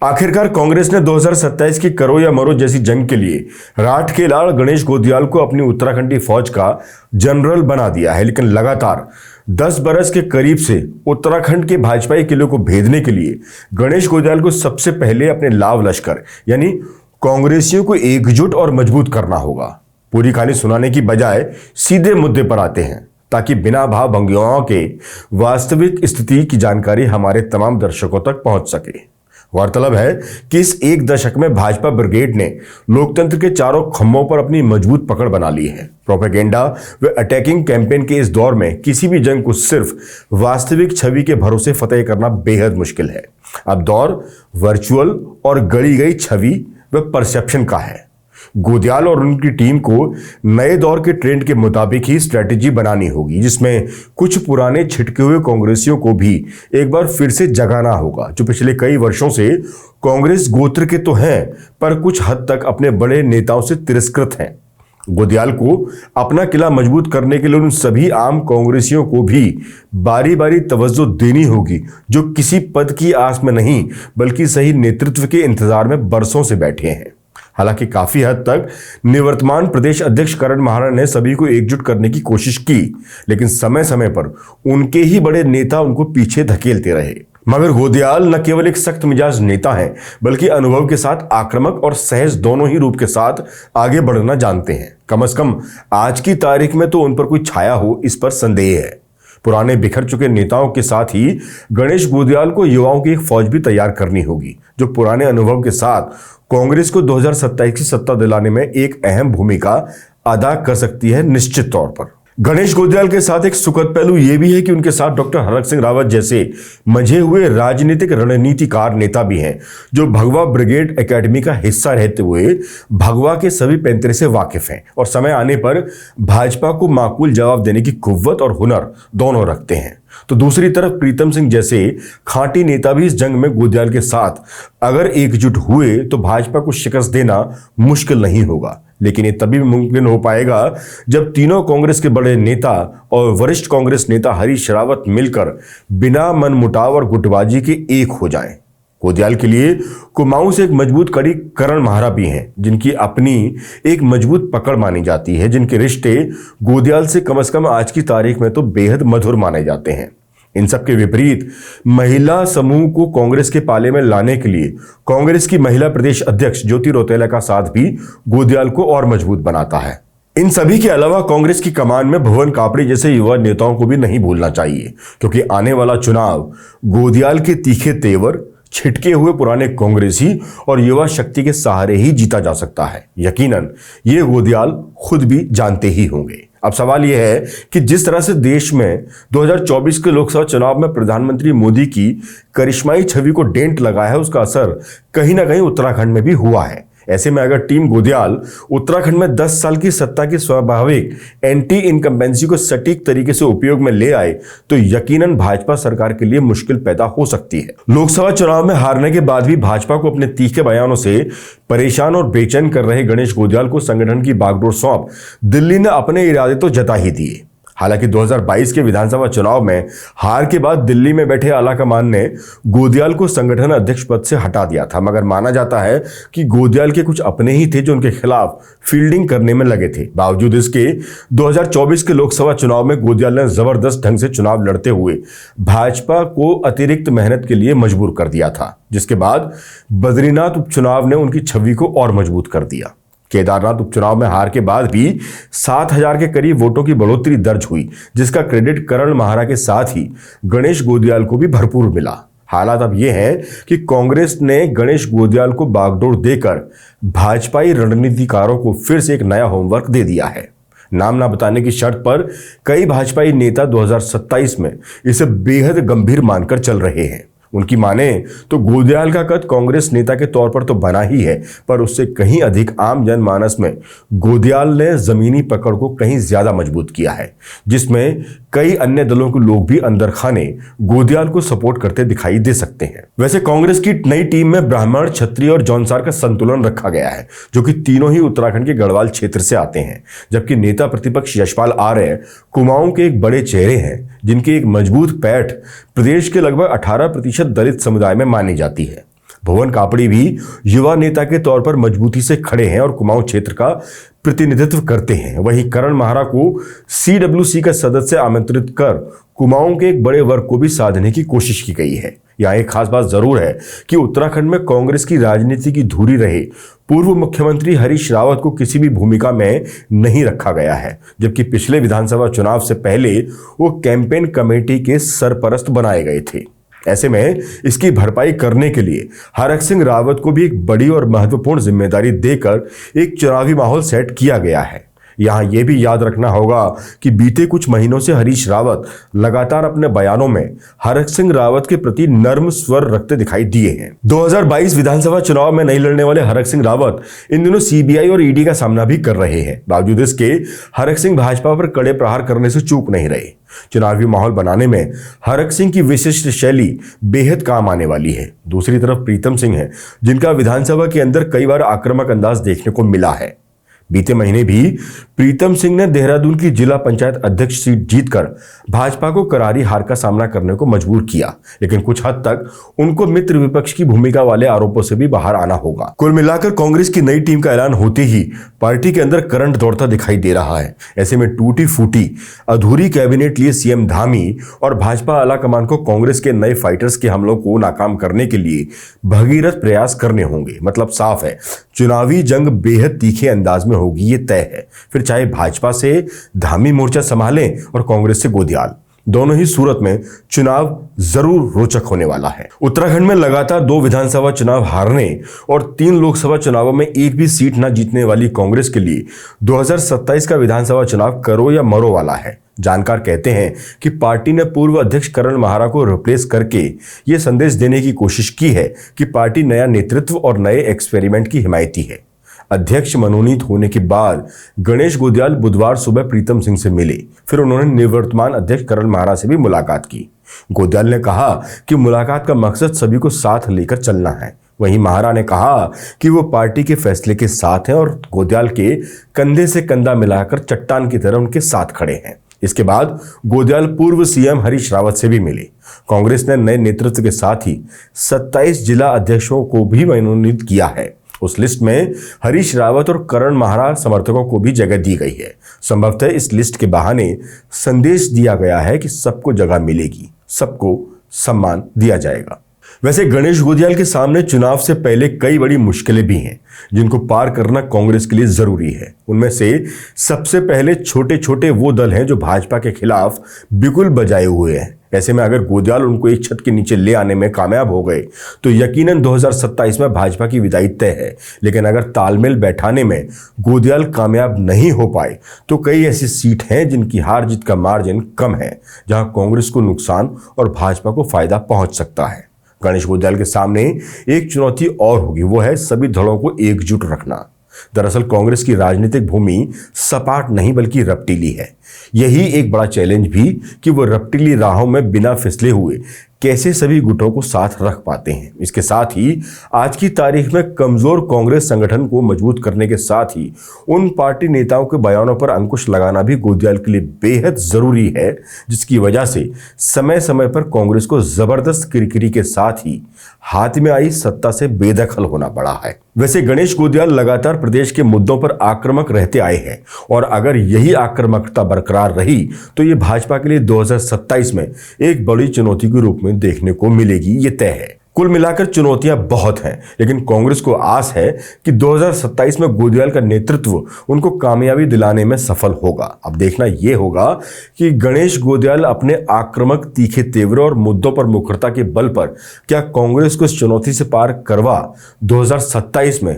आखिरकार कांग्रेस ने 2027 की करो या मरो जैसी जंग के लिए राठ के लाल गणेश गोदियाल को अपनी उत्तराखंडी फौज का जनरल बना दिया है। लेकिन लगातार 10 बरस के करीब से उत्तराखंड के भाजपाई किले को भेदने के लिए गणेश गोदियाल को सबसे पहले अपने लाव लश्कर यानी कांग्रेसियों को एकजुट और मजबूत करना होगा। पूरी कहानी सुनाने की बजाय सीधे मुद्दे पर आते हैं ताकि बिना भाव भंगियाओं के वास्तविक स्थिति की जानकारी हमारे तमाम दर्शकों तक पहुंच सके। गौरतलब है कि इस एक दशक में भाजपा ब्रिगेड ने लोकतंत्र के चारों खंभों पर अपनी मजबूत पकड़ बना ली है। प्रोपेगेंडा व अटैकिंग कैंपेन के इस दौर में किसी भी जंग को सिर्फ वास्तविक छवि के भरोसे फतेह करना बेहद मुश्किल है। अब दौर वर्चुअल और गढ़ी गई छवि व परसेप्शन का है। गोदियाल और उनकी टीम को नए दौर के ट्रेंड के मुताबिक ही स्ट्रेटेजी बनानी होगी, जिसमें कुछ पुराने छिटके हुए कांग्रेसियों को भी एक बार फिर से जगाना होगा, जो पिछले कई वर्षों से कांग्रेस गोत्र के तो हैं पर कुछ हद तक अपने बड़े नेताओं से तिरस्कृत हैं। गोदियाल को अपना किला मजबूत करने के लिए उन सभी आम कांग्रेसियों को भी बारी बारी तवज्जो देनी होगी जो किसी पद की आस में नहीं बल्कि सही नेतृत्व के इंतजार में बरसों से बैठे हैं। हालांकि काफी हद तक निवर्तमान प्रदेश अध्यक्ष करण महाराज ने सभी को एकजुट करने की कोशिश की, लेकिन समय समय पर उनके ही बड़े नेता उनको पीछे धकेलते रहे। मगर गोदियाल न केवल एक सख्त मिजाज नेता हैं बल्कि अनुभव के साथ आक्रामक और सहज दोनों ही रूप के साथ आगे बढ़ना जानते हैं। कम से कम आज की तारीख में तो उन पर कोई छाया हो इस पर संदेह है। पुराने बिखर चुके नेताओं के साथ ही गणेश गोदियाल को युवाओं की एक फौज भी तैयार करनी होगी जो पुराने अनुभव के साथ कांग्रेस को 2027 की सत्ता दिलाने में एक अहम भूमिका अदा कर सकती है। निश्चित तौर पर गणेश गोदियाल के साथ एक सुखद पहलू यह भी है कि उनके साथ डॉक्टर हरक सिंह रावत जैसे मंझे हुए राजनीतिक रणनीतिकार नेता भी हैं जो भगवा ब्रिगेड एकेडमी का हिस्सा रहते हुए भगवा के सभी पैंतरे से वाकिफ हैं और समय आने पर भाजपा को माकूल जवाब देने की कुव्वत और हुनर दोनों रखते हैं। तो दूसरी तरफ प्रीतम सिंह जैसे खांटी नेता भी इस जंग में गोदियाल के साथ अगर एकजुट हुए तो भाजपा को शिकस्त देना मुश्किल नहीं होगा। लेकिन ये तभी मुमकिन हो पाएगा जब तीनों कांग्रेस के बड़े नेता और वरिष्ठ कांग्रेस नेता हरीश रावत मिलकर बिना मनमुटाव और गुटबाजी के एक हो जाएं। गोदियाल के लिए कुमाऊं से एक मजबूत कड़ी करण महारा भी हैं जिनकी अपनी एक मजबूत पकड़ मानी जाती है, जिनके रिश्ते गोदियाल से कम आज की तारीख में तो बेहद मधुर माने जाते हैं। इन सब के विपरीत महिला समूह को कांग्रेस के पाले में लाने के लिए कांग्रेस की महिला प्रदेश अध्यक्ष ज्योति रौतेला का साथ भी गोदियाल को और मजबूत बनाता है। इन सभी के अलावा कांग्रेस की कमान में भुवन कापड़ी जैसे युवा नेताओं को भी नहीं भूलना चाहिए, क्योंकि आने वाला चुनाव गोदियाल के तीखे तेवर, छिटके हुए पुराने कांग्रेसी और युवा शक्ति के सहारे ही जीता जा सकता है। यकीनन ये गोदियाल खुद भी जानते ही होंगे। अब सवाल यह है कि जिस तरह से देश में 2024 के लोकसभा चुनाव में प्रधानमंत्री मोदी की करिश्माई छवि को डेंट लगा है, उसका असर कहीं ना कहीं उत्तराखंड में भी हुआ है। ऐसे में अगर टीम गोदियाल उत्तराखंड में 10 साल की सत्ता की स्वाभाविक एंटी इनकम्बेंसी को सटीक तरीके से उपयोग में ले आए तो यकीनन भाजपा सरकार के लिए मुश्किल पैदा हो सकती है। लोकसभा चुनाव में हारने के बाद भी भाजपा को अपने तीखे बयानों से परेशान और बेचैन कर रहे गणेश गोदियाल को संगठन की बागडोर सौंप दिल्ली ने अपने इरादे तो जता ही दिए। हालांकि 2022 के विधानसभा चुनाव में हार के बाद दिल्ली में बैठे आलाकमान ने गोदियाल को संगठन अध्यक्ष पद से हटा दिया था, मगर माना जाता है कि गोदियाल के कुछ अपने ही थे जो उनके खिलाफ फील्डिंग करने में लगे थे। बावजूद इसके 2024 के लोकसभा चुनाव में गोदियाल ने जबरदस्त ढंग से चुनाव लड़ते हुए भाजपा को अतिरिक्त मेहनत के लिए मजबूर कर दिया था, जिसके बाद बद्रीनाथ उपचुनाव ने उनकी छवि को और मजबूत कर दिया। केदारनाथ उपचुनाव में हार के बाद भी 7,000 के करीब वोटों की बढ़ोतरी दर्ज हुई, जिसका क्रेडिट करण महारा के साथ ही गणेश गोदियाल को भी भरपूर मिला। हालात अब यह है कि कांग्रेस ने गणेश गोदियाल को बागडोर देकर भाजपाई रणनीतिकारों को फिर से एक नया होमवर्क दे दिया है। नाम ना बताने की शर्त पर कई भाजपाई नेता 2027 में इसे बेहद गंभीर मानकर चल रहे हैं। उनकी माने तो गोदियाल का कद कांग्रेस नेता के तौर पर तो बना ही है, पर उससे कहीं अधिक आम जनमानस में गोदियाल ने जमीनी पकड़ को कहीं ज्यादा मजबूत किया है, जिसमें कई अन्य दलों के लोग भी अंदर खाने गोदियाल को सपोर्ट करते दिखाई दे सकते हैं। वैसे कांग्रेस की नई टीम में ब्राह्मण, क्षत्रिय और जौनसार का संतुलन रखा गया है, जो कि तीनों ही उत्तराखंड के गढ़वाल क्षेत्र से आते हैं, जबकि नेता प्रतिपक्ष यशपाल आर्य कुमाऊं के एक बड़े चेहरे हैं जिनकी एक मजबूत पैठ प्रदेश के लगभग 18% दलित समुदाय में मानी जाती है। भुवन कापड़ी भी युवा नेता के तौर पर मजबूती से खड़े हैं और कुमाऊं क्षेत्र का प्रतिनिधित्व करते हैं। वहीं करण माहरा को CWC का सदस्य आमंत्रित कर कुमाऊं के एक बड़े वर्ग को भी साधने की कोशिश की गई है। यहाँ एक खास बात जरूर है कि उत्तराखंड में कांग्रेस की राजनीति की धुरी रहे पूर्व मुख्यमंत्री हरीश रावत को किसी भी भूमिका में नहीं रखा गया है, जबकि पिछले विधानसभा चुनाव से पहले वो कैंपेन कमेटी के सरपरस्त बनाए गए थे। ऐसे में इसकी भरपाई करने के लिए हरक सिंह रावत को भी एक बड़ी और महत्वपूर्ण जिम्मेदारी देकर एक चुनावी माहौल सेट किया गया है। यहां यह भी याद रखना होगा कि बीते कुछ महीनों से हरीश रावत लगातार अपने बयानों में हरक सिंह रावत के प्रति नर्म स्वर रखते दिखाई दिए हैं। 2022 विधानसभा चुनाव में नहीं लड़ने वाले हरक सिंह रावत इन दिनों CBI और ED का सामना भी कर रहे हैं। बावजूद इसके हरक सिंह भाजपा पर कड़े प्रहार करने से चूक नहीं रहे। चुनावी माहौल बनाने में हरक सिंह की विशिष्ट शैली बेहद काम आने वाली है। दूसरी तरफ प्रीतम सिंह है, जिनका विधानसभा के अंदर कई बार आक्रामक अंदाज देखने को मिला है। बीते महीने भी प्रीतम सिंह ने देहरादून की जिला पंचायत अध्यक्ष सीट जीतकर भाजपा को करारी हार का सामना करने को मजबूर किया, लेकिन कुछ हद तक उनको मित्र विपक्ष की भूमिका वाले आरोपों से भी बाहर आना होगा। कुल मिलाकर कांग्रेस की नई टीम का ऐलान होते ही पार्टी के अंदर करंट दौड़ता दिखाई दे रहा है। ऐसे में टूटी फूटी अधूरी कैबिनेट लिए CM धामी और भाजपा आला कमान को कांग्रेस के नए फाइटर्स के हमलों को नाकाम करने के लिए भगीरथ प्रयास करने होंगे। मतलब साफ है, चुनावी जंग बेहद तीखे अंदाज में होगी, ये तय है। फिर चाहे भाजपा से धामी मोर्चा संभालें और कांग्रेस से गोदियाल, दोनों ही सूरत में चुनाव जरूर रोचक होने वाला है। उत्तराखंड में लगातार 2 विधानसभा चुनाव हारने और 3 लोकसभा चुनावों में एक भी सीट न जीतने वाली कांग्रेस के लिए 2027 का विधानसभा चुनाव करो या मरो वाला है। जानकार कहते हैं कि पार्टी ने पूर्व अध्यक्ष करण माहरा को रिप्लेस करके यह संदेश देने की कोशिश की है कि पार्टी नया नेतृत्व और नए एक्सपेरिमेंट की हिमायती है। अध्यक्ष मनोनीत होने के बाद गणेश गोदियाल बुधवार सुबह प्रीतम सिंह से मिले। फिर उन्होंने निवर्तमान अध्यक्ष करण माहरा से भी मुलाकात की। गोदियाल ने कहा कि मुलाकात का मकसद सभी को साथ लेकर चलना है। वहीं माहरा ने कहा कि वो पार्टी के फैसले के साथ हैं और गोदियाल के कंधे से कंधा मिलाकर चट्टान की तरह उनके साथ खड़े हैं। इसके बाद गोदियाल पूर्व CM हरीश रावत से भी मिले। कांग्रेस ने नए नेतृत्व के साथ ही 27 जिला अध्यक्षों को भी मनोनीत किया है। उस लिस्ट में हरीश रावत और करण माहरा समर्थकों को भी जगह दी गई है। संभवतः इस लिस्ट के बहाने संदेश दिया गया है कि सबको जगह मिलेगी, सबको सम्मान दिया जाएगा। वैसे गणेश गोदियाल के सामने चुनाव से पहले कई बड़ी मुश्किलें भी हैं, जिनको पार करना कांग्रेस के लिए जरूरी है। उनमें से सबसे पहले छोटे छोटे वो दल हैं जो भाजपा के खिलाफ बिगुल बजाए हुए हैं। ऐसे में अगर गोदियाल उनको एक छत के नीचे ले आने में कामयाब हो गए तो यकीनन 2027 में भाजपा की विदाई तय है। लेकिन अगर तालमेल बैठाने में गोदियाल कामयाब नहीं हो पाए तो कई ऐसी सीट हैं जिनकी हार जीत का मार्जिन कम है, जहां कांग्रेस को नुकसान और भाजपा को फायदा पहुंच सकता है। गणेश गोदियाल के सामने एक चुनौती और होगी, वो है सभी दलों को एकजुट रखना। दरअसल कांग्रेस की राजनीतिक भूमि सपाट नहीं बल्कि रपटीली है। यही एक बड़ा चैलेंज भी कि वो रपटीली राहों में बिना फिसले हुए कैसे सभी गुटों को साथ रख पाते हैं। इसके साथ ही आज की तारीख में कमजोर कांग्रेस संगठन को मजबूत करने के साथ ही उन पार्टी नेताओं के बयानों पर अंकुश लगाना भी गोदियाल के लिए बेहद जरूरी है, जिसकी वजह से समय समय पर कांग्रेस को जबरदस्त किरकिरी के साथ ही हाथ में आई सत्ता से बेदखल होना पड़ा है। वैसे गणेश गोदियाल लगातार प्रदेश के मुद्दों पर आक्रामक रहते आए हैं और अगर यही आक्रामकता बरकरार रही तो ये भाजपा के लिए 2027 में एक बड़ी चुनौती के रूप में देखने को मिलेगी, ये तय है। कुल मिलाकर चुनौतियां बहुत हैं, लेकिन कांग्रेस को आस है कि 2027 में गोदियाल का नेतृत्व उनको कामयाबी दिलाने में सफल होगा। अब देखना यह होगा कि गणेश गोदियाल अपने आक्रामक, तीखे तेवर और मुद्दों पर मुखरता के बल पर क्या कांग्रेस को इस चुनौती से पार करवा 2027 में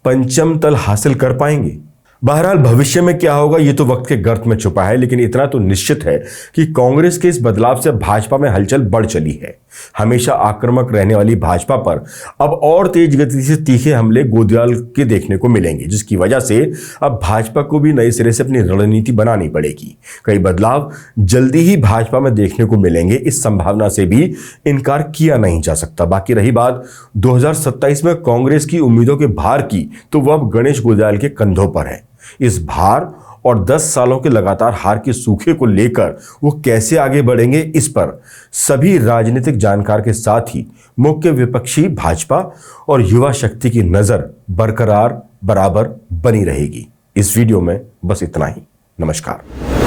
पंचम तल हासिल कर पाएंगे। बहरहाल भविष्य में क्या होगा ये तो वक्त के गर्त में छुपा है, लेकिन इतना तो निश्चित है कि कांग्रेस के इस बदलाव से भाजपा में हलचल बढ़ चली है। हमेशा आक्रामक रहने वाली भाजपा पर अब और तेज गति से तीखे हमले गोदियाल के देखने को मिलेंगे, जिसकी वजह से अब भाजपा को भी नए सिरे से अपनी रणनीति बनानी पड़ेगी। कई बदलाव जल्दी ही भाजपा में देखने को मिलेंगे, इस संभावना से भी इनकार किया नहीं जा सकता। बाकी रही बात 2027 में कांग्रेस की उम्मीदों के भार की, तो वह अब गणेश गोदियाल के कंधों पर है। इस भार और 10 सालों के लगातार हार के सूखे को लेकर वो कैसे आगे बढ़ेंगे, इस पर सभी राजनीतिक जानकार के साथ ही मुख्य विपक्षी भाजपा और युवा शक्ति की नजर बरकरार बराबर बनी रहेगी। इस वीडियो में बस इतना ही। नमस्कार।